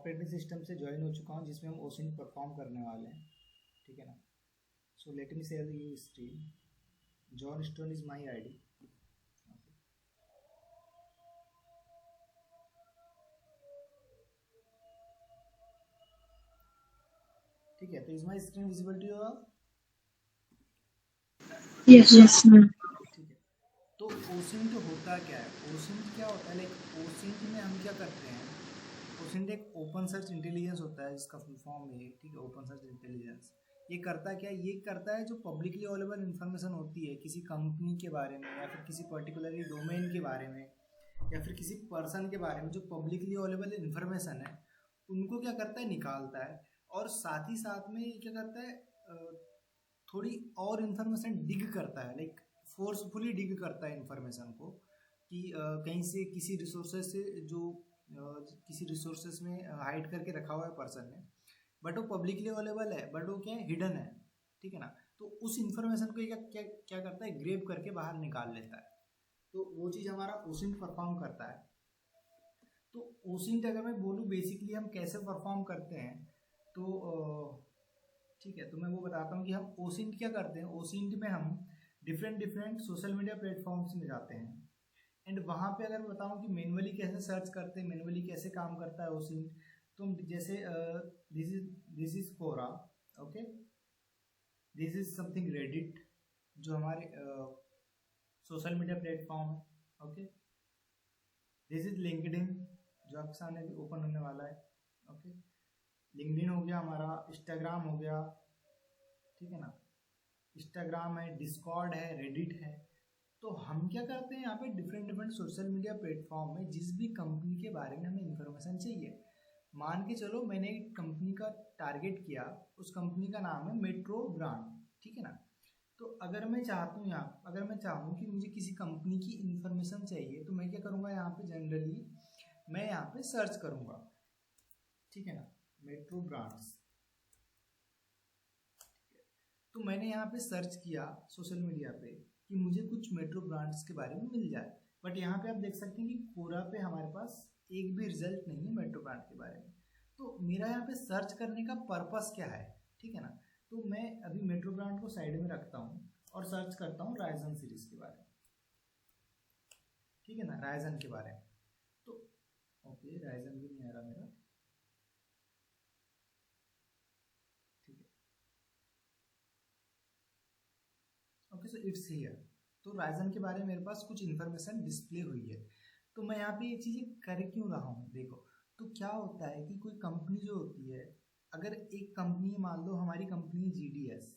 Operating system से join हो चुका हूँ जिसमें हम ओसिंट परफॉर्म करने वाले हैं, ठीक है ना। So let me share you screen. John Stone is my ID. ठीक है, तो is my screen visible to you? Yes ma'am. ठीक है, तो ओसिंट होता क्या है? ओसिंट क्या होता है, लाइक ओसिंट में हम क्या करते हैं, ओसिंट एक ओपन सर्च इंटेलिजेंस होता है जिसका फुल फॉर्म है, ठीक है, ओपन सर्च इंटेलिजेंस। ये करता क्या है? ये करता है जो पब्लिकली अवेलेबल इन्फॉर्मेशन होती है किसी कंपनी के बारे में या फिर किसी पर्टिकुलरली डोमेन के बारे में या फिर किसी पर्सन के बारे में, जो पब्लिकली अवेलेबल इन्फॉर्मेशन है उनको क्या करता है, निकालता है। और साथ ही साथ में ये क्या करता है, थोड़ी और इन्फॉर्मेशन डिग करता है, लाइक फोर्सफुली डिग करता है इन्फॉर्मेशन को, कि कहीं से किसी रिसोर्सेज से जो किसी रिसोर्सेज में हाइड करके रखा हुआ है पर्सन ने, बट वो पब्लिकली अवेलेबल है, बट वो क्या है, हिडन है, ठीक है ना। तो उस इन्फॉर्मेशन को क्या क्या क्या करता है, ग्रेब करके बाहर निकाल लेता है। तो वो चीज़ हमारा ओसिंट परफॉर्म करता है। तो ओसिंट अगर मैं बोलूँ बेसिकली हम कैसे परफॉर्म करते हैं, तो ठीक है, तो मैं वो बताता हूँ कि हम ओसिंट क्या करते हैं। ओसिंट में हम different different social media platforms में जाते हैं, एंड वहाँ पे अगर बताऊँ कि मैनुअली कैसे सर्च करते हैं, मैनुअली कैसे काम करता है ओसिंट, तो जैसे this is Quora, okay, this is something Reddit जो हमारे सोशल मीडिया प्लेटफॉर्म है, ओके, दिस इज लिंक्डइन जो आपके सामने भी ओपन होने वाला है, ओके। लिंक्डइन हो गया हमारा, इंस्टाग्राम हो गया, ठीक है ना, इंस्टाग्राम है, डिस्कॉर्ड है, रेडिट है। तो हम क्या करते हैं यहाँ पे different different social media platform में जिस भी कंपनी के बारे में हमें इन्फॉर्मेशन चाहिए, मान के चलो मैंने एक कंपनी का टारगेट किया, उस कंपनी का नाम है मेट्रो ब्रांड, ठीक है ना। तो अगर मैं चाहता हूँ यहाँ, अगर मैं चाहूँ कि मुझे किसी कंपनी की इन्फॉर्मेशन चाहिए, तो मैं क्या करूँगा, यहाँ पे जनरली मैं यहाँ पे सर्च करूँगा, ठीक है ना, मेट्रो ब्रांड्स। तो मैंने यहाँ पे सर्च किया सोशल मीडिया पे कि मुझे कुछ मेट्रो ब्रांड्स के बारे में मिल जाए, बट यहाँ पे आप देख सकते हैं कि कोरा पे हमारे पास एक भी रिजल्ट नहीं है मेट्रो ब्रांड के बारे में। तो मेरा यहाँ पे सर्च करने का पर्पस क्या है, ठीक है ना। तो मैं अभी मेट्रो ब्रांड को साइड में रखता हूँ और सर्च करता हूँ राइजन सीरीज के बारे में, ठीक है ना, राइजन के बारे में। तो ओके, राइजन भी नहीं आ रहा मेरा, ठीक है, ओके, सो इट्स हियर। तो राइजन के बारे में मेरे पास कुछ इन्फॉर्मेशन डिस्प्ले हुई है। तो मैं यहाँ पे ये चीज़ें कर क्यों रहा हूँ, देखो। तो क्या होता है कि कोई कंपनी जो होती है, अगर एक कंपनी, मान लो हमारी कंपनी जीडीएस,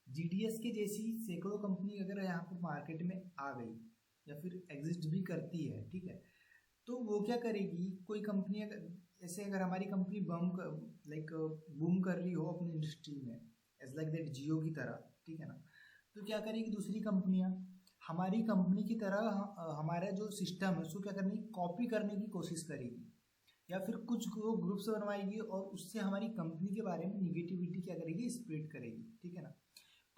जीडीएस के जैसी सैकड़ों कंपनी अगर यहाँ पर मार्केट में आ गई या फिर एग्जिस्ट भी करती है, ठीक है, तो वो क्या करेगी, कोई कंपनी अगर ऐसे, अगर हमारी कंपनी लाइक बूम कर रही हो अपनी इंडस्ट्री में, एज लाइक दैट जियो की तरह, ठीक है ना, तो क्या करेगी दूसरी कंपनियां हमारी कंपनी की तरह हमारा जो सिस्टम है उसको क्या करने की, कॉपी करने की कोशिश करेगी, या फिर कुछ ग्रुप्स बनवाएगी और उससे हमारी कंपनी के बारे में निगेटिविटी क्या करेगी, स्प्रेड करेगी, ठीक है ना।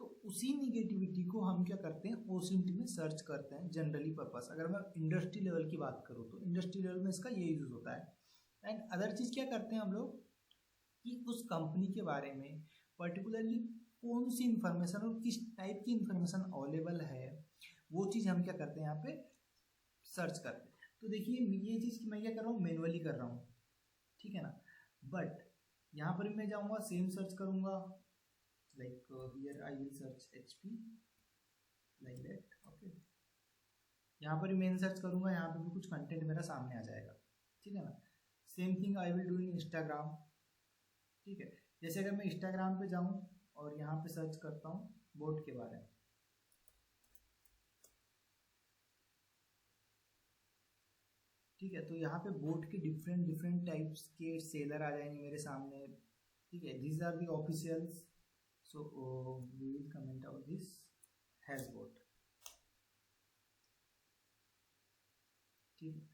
तो उसी निगेटिविटी को हम क्या करते हैं, ओसिंट में सर्च करते हैं जनरली पर्पस। अगर मैं इंडस्ट्री लेवल की बात करूँ तो इंडस्ट्री लेवल में इसका ये यूज होता है। एंड अदर चीज क्या करते हैं हम लोग, कि उस कंपनी के बारे में पर्टिकुलरली कौन सी इन्फॉर्मेशन और किस टाइप की इन्फॉर्मेशन अवेलेबल है, वो चीज़ हम क्या करते हैं यहाँ पे सर्च करते हैं। तो देखिए ये चीज़ मैं क्या कर रहा हूँ, मैनुअली कर रहा हूँ, ठीक है ना। बट यहाँ पर मैं जाऊँगा, सेम सर्च करूँगा, like here I will search HP, like that, okay. यहाँ पर मैं सर्च करूँगा, यहाँ पे भी कुछ कंटेंट मेरा सामने आ जाएगा, ठीक है ना। Same thing I will do in Instagram, ठीक है। जैसे अगर मैं इंस्टाग्राम पे जाऊँ और यहाँ पे सर्च करता हूँ बोट के बारे में, ठीक है, तो यहाँ पे बोट के डिफरेंट डिफरेंट टाइप्स के सेलर आ जाएंगे मेरे सामने, ठीक है। These are the officials, so we will comment out this has bot, ठीक है।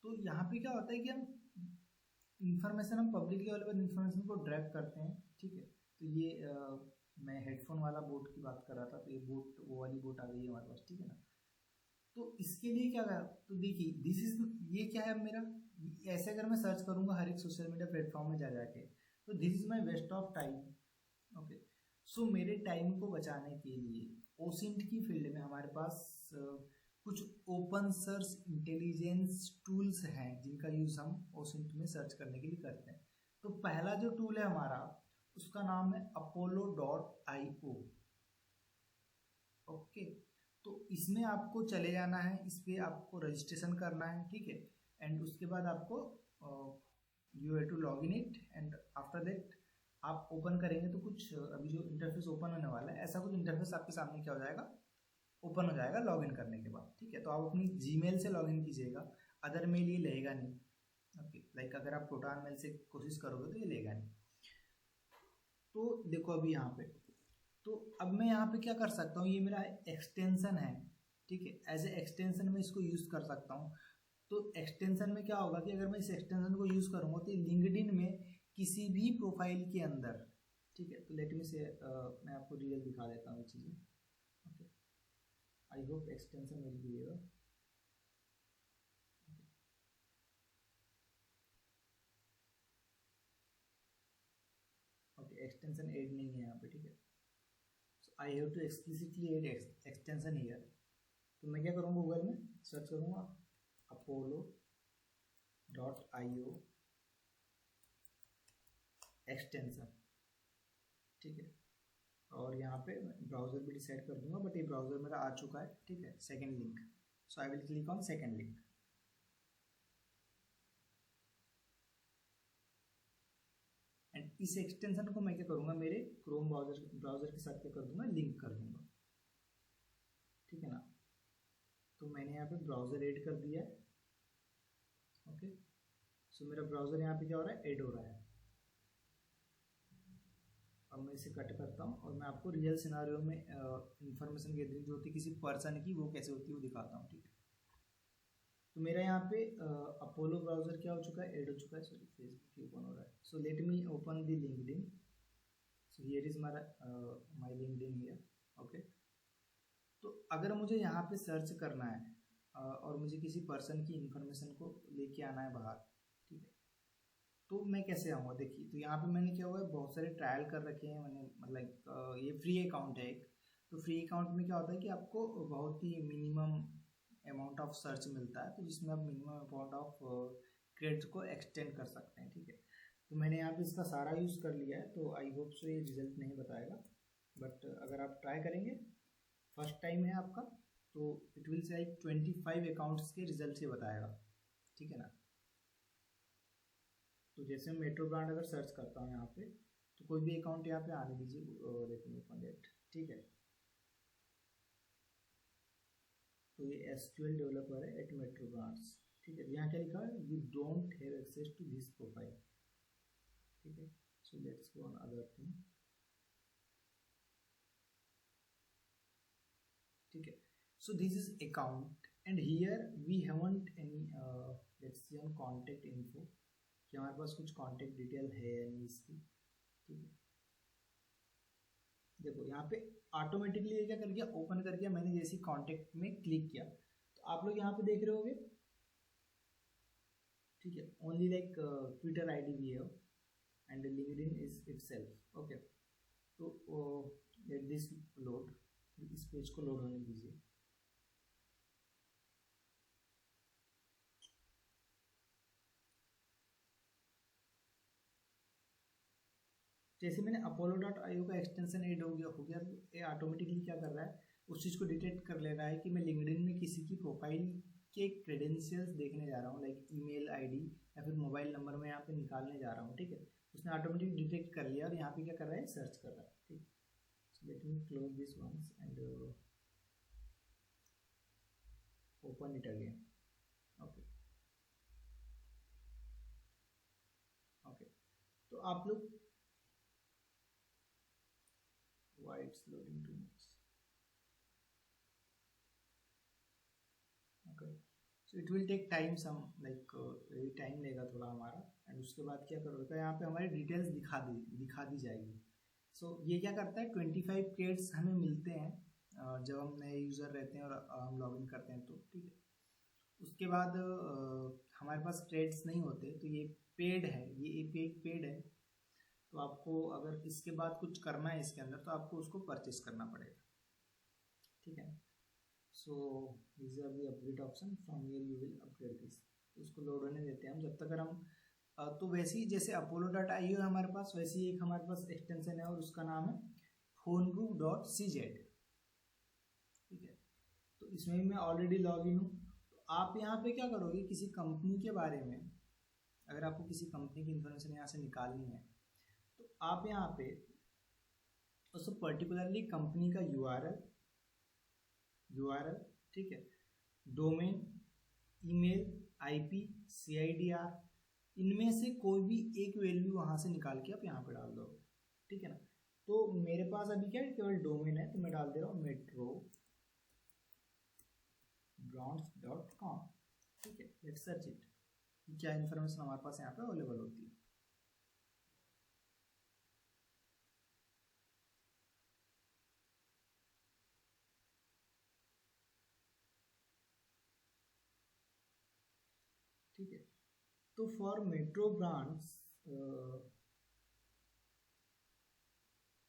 तो यहाँ पे क्या होता है कि हम इंफॉर्मेशन, हम पब्लिकली अवेलेबल इंफॉर्मेशन को ड्रैग करते हैं, ठीक है। तो ये मैं हेडफोन वाला बोट की बात कर रहा था, तो ये बोट, वो वाली बोट आ गई है हमारे पास, ठीक है ना। तो इसके लिए क्या कर, तो देखिए दिस इज, ये क्या है मेरा, ऐसे अगर मैं सर्च करूंगा हर एक सोशल मीडिया प्लेटफॉर्म में जा जाके, तो this is my waste of time. Okay, so मेरे टाइम को बचाने के लिए ओसिंट की फील्ड में हमारे पास कुछ ओपन सोर्स इंटेलिजेंस टूल्स हैं जिनका यूज़ हम ओसिंट में सर्च करने के लिए करते हैं। तो पहला जो टूल है हमारा, उसका नाम है apollo.io। ओके, तो इसमें आपको चले जाना है, इस पर आपको रजिस्ट्रेशन करना है, ठीक है। एंड उसके बाद आपको you have to log in it, and after that आप ओपन करेंगे तो कुछ अभी जो इंटरफेस ओपन होने वाला है, ऐसा कुछ इंटरफेस आपके सामने क्या हो जाएगा, ओपन हो जाएगा लॉगिन करने के बाद, ठीक है। तो आप अपनी जीमेल से लॉगिन कीजिएगा, अदर मेल ये लेगा नहीं। ओके, लाइक अगर आप प्रोटॉन मेल से कोशिश करोगे तो ये लेगा नहीं। तो देखो अभी यहाँ पे, तो अब मैं यहाँ पे क्या कर सकता हूँ, ये मेरा एक्सटेंशन है, ठीक है, एज ए एक्सटेंशन में इसको यूज़ कर सकता हूँ। तो एक्सटेंशन में क्या होगा कि अगर मैं इस एक्सटेंशन को यूज़ करूँगा तो लिंक्डइन में किसी भी प्रोफाइल के अंदर, ठीक है, तो लेट मी से मैं आपको रियल दिखा देता हूँ ये चीज़ें। ओके, आई होप एक्सटेंशन मिल गई। ओके, एक्सटेंशन ऐड नहीं है यहाँ पे, ठीक है। So I have to explicitly add extension here. तो मैं क्या करूँगा, गूगल में सर्च करूँगा apollo.io एक्सटेंशन, ठीक है। और यहाँ पे ब्राउज़र भी डिसाइड कर दूंगा, बट ये ब्राउज़र मेरा आ चुका है, ठीक है, second link. So I will click on second link. And इस एक्सटेंशन को मैं क्या करूँगा, मेरे क्रोम ब्राउज़र के साथ क्या कर दूंगा, लिंक कर दूंगा, ठीक है ना। तो मैंने यहाँ पे ब्राउज़र ऐड कर दिया है। ओके, सो मेरा ब्राउज़र यहाँ पे क्या हो रहा है, ऐड हो रहा है। अब मैं इसे कट करता हूँ और मैं आपको रियल सिनारियो में इंफॉर्मेशन गैदरिंग जो होती है किसी पर्सन की, वो कैसे होती है वो दिखाता हूँ, ठीक है। तो मेरा यहाँ पे अपोलो ब्राउज़र क्या हो चुका है, ऐड हो चुका है। सॉरी, फेसबुक ही ओपन हो रहा है। सो let me open the LinkedIn. So here is my LinkedIn here. Okay, तो अगर मुझे यहाँ पे सर्च करना है और मुझे किसी पर्सन की इंफॉर्मेशन को लेके आना है बाहर, ठीक है, तो मैं कैसे आऊँगा। देखिए, तो यहाँ पे मैंने क्या हुआ है, बहुत सारे ट्रायल कर रखे हैं मैंने, मतलब ये फ्री अकाउंट है एक। तो फ्री अकाउंट में क्या होता है कि आपको बहुत ही मिनिमम अमाउंट ऑफ सर्च मिलता है, तो जिसमें आप मिनिमम अमाउंट ऑफ क्रेडिट को एक्सटेंड कर सकते हैं, ठीक है। तो मैंने यहाँ पे इसका सारा यूज़ कर लिया है, तो आई होप सो ये रिजल्ट नहीं बताएगा, बट अगर आप ट्राई करेंगे, फर्स्ट टाइम है आपका, तो it will say like 25 accounts के रिजल्ट से बताएगा, ठीक है ना। तो जैसे मैं मेट्रो ब्रांड अगर सर्च करता हूँ यहाँ पे, तो कोई भी अकाउंट यहाँ पे आने दीजिए, लेट मी ओपन इट, ठीक है। तो ये एसक्यूएल डेवलपर है एट मेट्रो ब्रांड्स, ठीक है। यहाँ क्या लिखा है, you don't have access to this profile, ठीक है। So let's go on other thing, ठीक है। So this is account and here we haven't any, let's see on contact info, कि हमारे पास कुछ कॉन्टेक्ट डिटेल है या नहीं इसकी, ठीक है। देखो यहाँ पे ऑटोमेटिकली ये क्या कर गया, ओपन कर गया। मैंने जैसे कॉन्टेक्ट में क्लिक किया तो आप लोग यहाँ पे देख रहे होगे, ठीक है, ओनली लाइक ट्विटर आईडी भी है and LinkedIn is itself. Okay, तो लेट दिस लोड, इस पेज को लोड होने दीजिए। जैसे मैंने apollo.io का एक्सटेंशन ऐड हो गया, ये ऑटोमेटिकली क्या कर रहा है, उस चीज़ को डिटेक्ट कर ले रहा है कि मैं लिंक्डइन में किसी की प्रोफाइल के क्रेडेंशियल्स देखने जा रहा हूँ, लाइक ईमेल आईडी या फिर मोबाइल नंबर में यहाँ पे निकालने जा रहा हूँ, ठीक है। उसने ऑटोमेटिक डिटेक्ट कर लिया और यहाँ पे क्या कर रहा है, सर्च कर रहा है, ठीक। So let me close this once and open it again. Okay, okay, तो आप लोग, why it's loading too much, okay, so it will take time some, like ये टाइम लेगा थोड़ा हमारा। एंड उसके बाद क्या करोगे, यहाँ पे हमारी डिटेल्स दिखा दी जाएगी। सो ये क्या करता है, 25 क्रेडिट्स हमें मिलते हैं जब हम नए यूज़र रहते हैं और हम लॉगिन करते हैं तो ठीक है। उसके बाद हमारे पास ट्रेड्स नहीं होते, तो ये पेड है, ये एपीआई पेड है। तो आपको अगर इसके बाद कुछ करना है इसके अंदर तो आपको उसको परचेस करना पड़ेगा, ठीक है। So this are the update option, from here you will update this. उसको लोड होने देते हैं हम जब तक। अगर हम तो वैसे ही जैसे apollo.io है हमारे पास, वैसे ही एक हमारे पास एक्सटेंशन है और उसका नाम है phonebook.cz, ठीक है। तो इसमें भी मैं ऑलरेडी लॉग इन हूँ। तो आप यहाँ पे क्या करोगे, किसी कंपनी के बारे में अगर आपको किसी कंपनी की इन्फॉर्मेशन यहाँ से निकालनी है तो आप यहाँ पे उसको पर्टिकुलरली कंपनी का यूआरएल, ठीक है, डोमेन, ईमेल, आईपी, सीआईडीआर, इनमें से कोई भी एक वैल्यू वहाँ से निकाल के आप यहाँ पे डाल दो, ठीक है ना। तो मेरे पास अभी क्या है, केवल डोमेन है, तो मैं डाल दे रहा हूँ metrobrands.com, ठीक है। लेट्स सर्च इट, क्या इन्फॉर्मेशन हमारे पास यहाँ पे अवेलेबल होती है। ठीक है, तो फॉर मेट्रो ब्रांड्स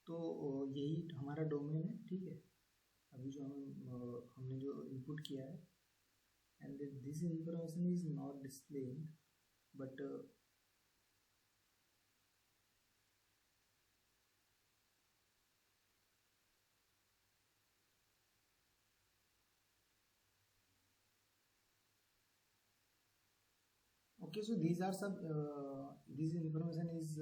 तो यही हमारा डोमेन है, ठीक है। अभी जो हमने जो इनपुट किया है, and this information is not displaying, but okay, so these are सब दिस इंफॉर्मेशन इज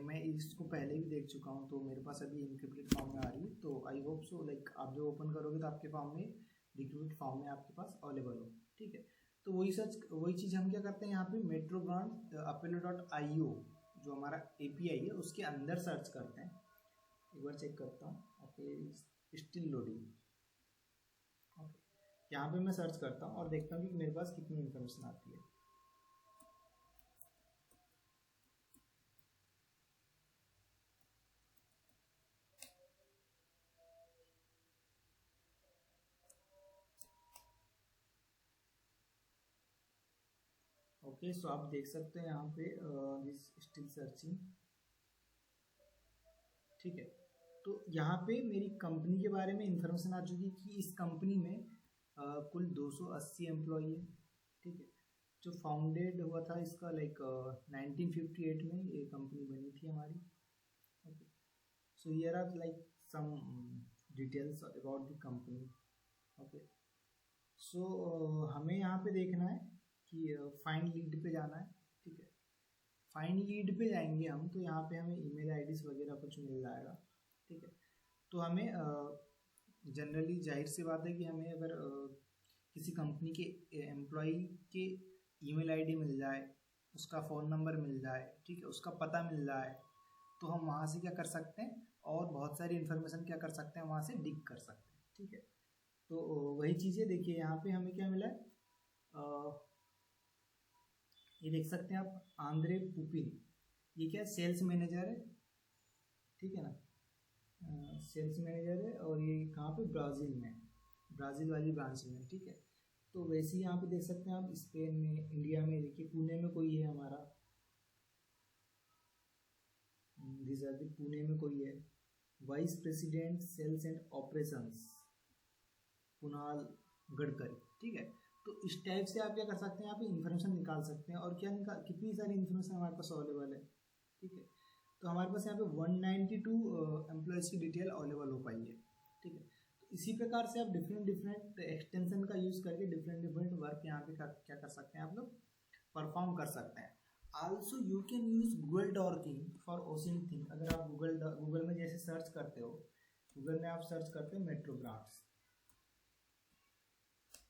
मैं इसको पहले भी देख चुका हूँ, तो मेरे पास अभी इनक्रिप्टेड फॉर्म में आ रही है। तो आई होप सो लाइक आप जो ओपन करोगे तो आपके फॉर्म में डिक्रिप्टेड फॉर्म में आपके पास अवेलेबल हो, ठीक है। तो वही चीज़ हम क्या करते हैं यहाँ पे मेट्रो ब्रांड apollo.io जो हमारा एपीआई है उसके अंदर सर्च करते हैं। एक बार चेक करता हूँ, ओके स्टिल लोडिंग। ओके, यहाँ पे मैं सर्च करता हूँ और देखता हूँ कि मेरे पास कितनी इन्फॉर्मेशन आती है। ओके, सो आप देख सकते हैं यहाँ पे दिस स्टिल सर्चिंग, ठीक है। तो यहाँ पे मेरी कंपनी के बारे में इंफॉर्मेशन आ चुकी कि इस कंपनी में कुल 280 एम्प्लॉई है, ठीक है। जो फाउंडेड हुआ था इसका लाइक 1958 में ये कंपनी बनी थी हमारी। Okay, so here are like some details about the company. Okay, so हमें यहाँ पे देखना है कि फाइंड लीड पे जाना है, ठीक है। फाइंड लीड पे जाएंगे हम, तो यहाँ पे हमें ईमेल आईडीज वगैरह कुछ मिल जाएगा, ठीक है। तो हमें जनरली जाहिर सी बात है कि हमें अगर किसी कंपनी के एम्प्लॉय के ईमेल आईडी मिल जाए, उसका फ़ोन नंबर मिल जाए, ठीक है, उसका पता मिल जाए, तो हम वहाँ से क्या कर सकते हैं, और बहुत सारी इन्फॉर्मेशन क्या कर सकते हैं, वहाँ से डिग कर सकते हैं, ठीक है। तो वही चीज़ें देखिए यहाँ पे हमें क्या मिला है, ये देख सकते हैं आप, आंद्रे पुपिन, ये क्या सेल्स मैनेजर है, ठीक है ना, सेल्स मैनेजर है, और ये कहाँ पे, ब्राज़ील में, ब्राज़ील वाली ब्रांच में, ठीक है। तो वैसे ही यहाँ पे देख सकते हैं आप, स्पेन में, इंडिया में, देखिए पुणे में कोई है हमारा, पुणे में कोई है, vice president sales and operations Kunal Gadkari, ठीक है। तो इस टाइप से आप क्या कर सकते हैं, यहाँ पे इन्फॉर्मेशन निकाल सकते हैं, और क्या निकाल, कितनी सारी इन्फॉर्मेशन हमारे पास अवेलेबल है, ठीक है। तो हमारे पास यहाँ पे 192 एम्प्लॉयज़ की डिटेल अवेलेबल हो पाई है, ठीक है। तो इसी प्रकार से आप डिफरेंट एक्सटेंशन का यूज़ करके डिफरेंट वर्क यहाँ पे क्या कर सकते हैं आप लोग, परफॉर्म कर सकते हैं। Also you can use Google docking for awesome thing. अगर आप गूगल में जैसे सर्च करते हो, गूगल में आप सर्च करते हो मेट्रो ब्रांड्स,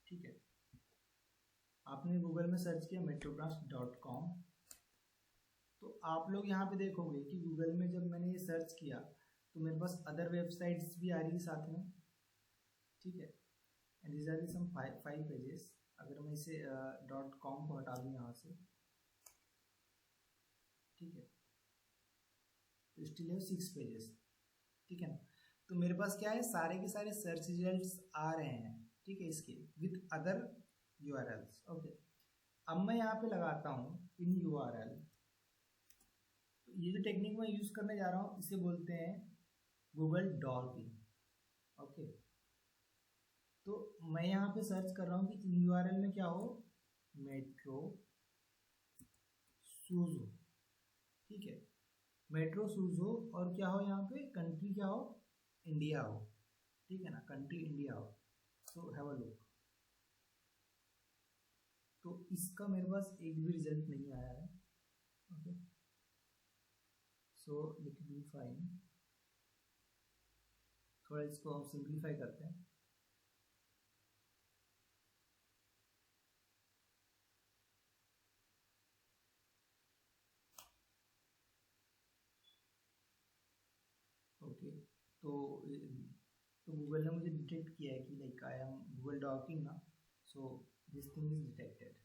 ठीक है, आपने गूगल में सर्च किया metrobrands.com, तो आप लोग यहाँ पे देखोगे कि गूगल में जब मैंने ये सर्च किया तो मेरे पास अदर वेबसाइट्स भी आ रही है साथ में, ठीक है। And these are some 5 pages. अगर मैं इसे .com को हटा दूँ यहाँ से, ठीक है, तो स्टिल है 6 पेजेस, ठीक है ना। तो मेरे पास क्या है, सारे के सारे सर्च रिजल्ट्स आ रहे हैं, ठीक है, इसके विथ अदर यूआरएल्स। ओके, अब मैं यहाँ पे लगाता हूँ इन यूआरएल। ये जो टेक्निक मैं यूज करने जा रहा हूँ इसे बोलते हैं गूगल डॉर्किंग। ओके, तो मैं यहाँ पे सर्च कर रहा हूँ कि इन यूआरएल में क्या हो, मेट्रो सूजो, ठीक है, मेट्रो सूजो, और क्या हो यहाँ पे, कंट्री क्या हो, इंडिया हो, ठीक है ना, कंट्री इंडिया हो। So have a look. तो इसका मेरे पास एक भी रिजल्ट नहीं आया है। Okay, so let be fine. थोड़ा इसको हम सिंप्लीफाई करते हैं। ओके, तो गूगल ने मुझे डिटेक्ट किया है कि like I am Google docking ना, so this thing is detected.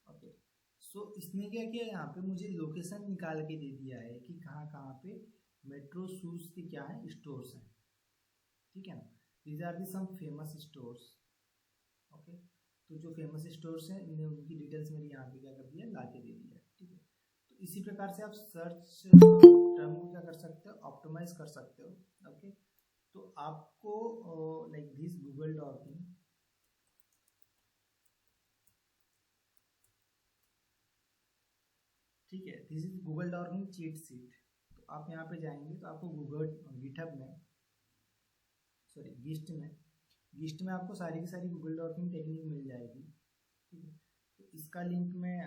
Okay, so इसने क्या किया, यहाँ पे मुझे लोकेशन निकाल के दे दिया है कि कहाँ कहाँ पे मेट्रो शूज के क्या है, स्टोर्स हैं, ठीक है ना। These are the some famous stores. Okay, तो जो फेमस स्टोर्स हैं इन्हें उनकी डिटेल्स मेरी यहाँ पे क्या कर दिया, ला के दे दिया है, ठीक है। तो इसी प्रकार से आप सर्च टर्म को क्या कर सकते हो, ऑप्टिमाइज कर सकते हो। ओके, तो आपको लाइक दिस गूगल डॉकिंग, ठीक है, this is Google docking cheat sheet. तो आप यहाँ पे जाएंगे तो आपको गूगल गिटहब में, सॉरी गिस्ट में आपको सारी की सारी गूगल डॉकिंग टेक्निक मिल जाएगी, ठीक है। तो इसका लिंक मैं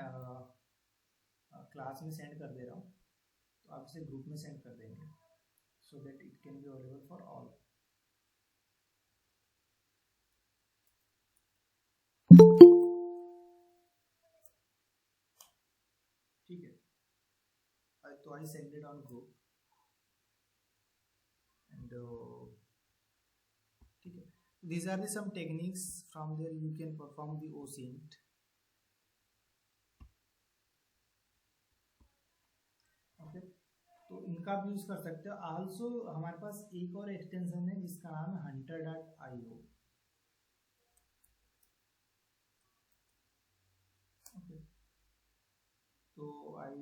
क्लास में सेंड कर दे रहा हूँ, तो आप इसे ग्रुप में सेंड कर देंगे so that it can be available for all. ठीक है, तो I send it on group and ठीक है, these are the some techniques from there you can perform the OSINT। Okay, तो इनका आप यूज कर सकते हो। आल्सो हमारे पास एक और एक्सटेंशन है जिसका नाम है hunter.io। ओके, तो आई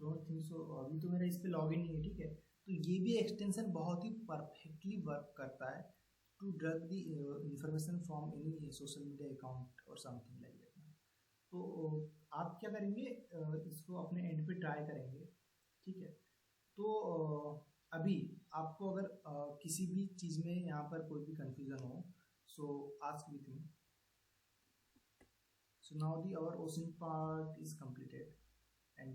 डोंट थिंक सो, अभी तो मेरा इस पे लॉगिन नहीं है, ठीक है। तो ये भी एक्सटेंशन बहुत ही परफेक्टली वर्क करता है to drag the information from any social media account और समथिंग लाइक दैट। तो आप क्या करेंगे, इसको अपने एंड पे ट्राई करेंगे, ठीक है। तो अभी आपको अगर किसी भी चीज़ में यहाँ पर कोई भी कंफ्यूजन हो, सो ask with me. So now the our OSINT part is completed and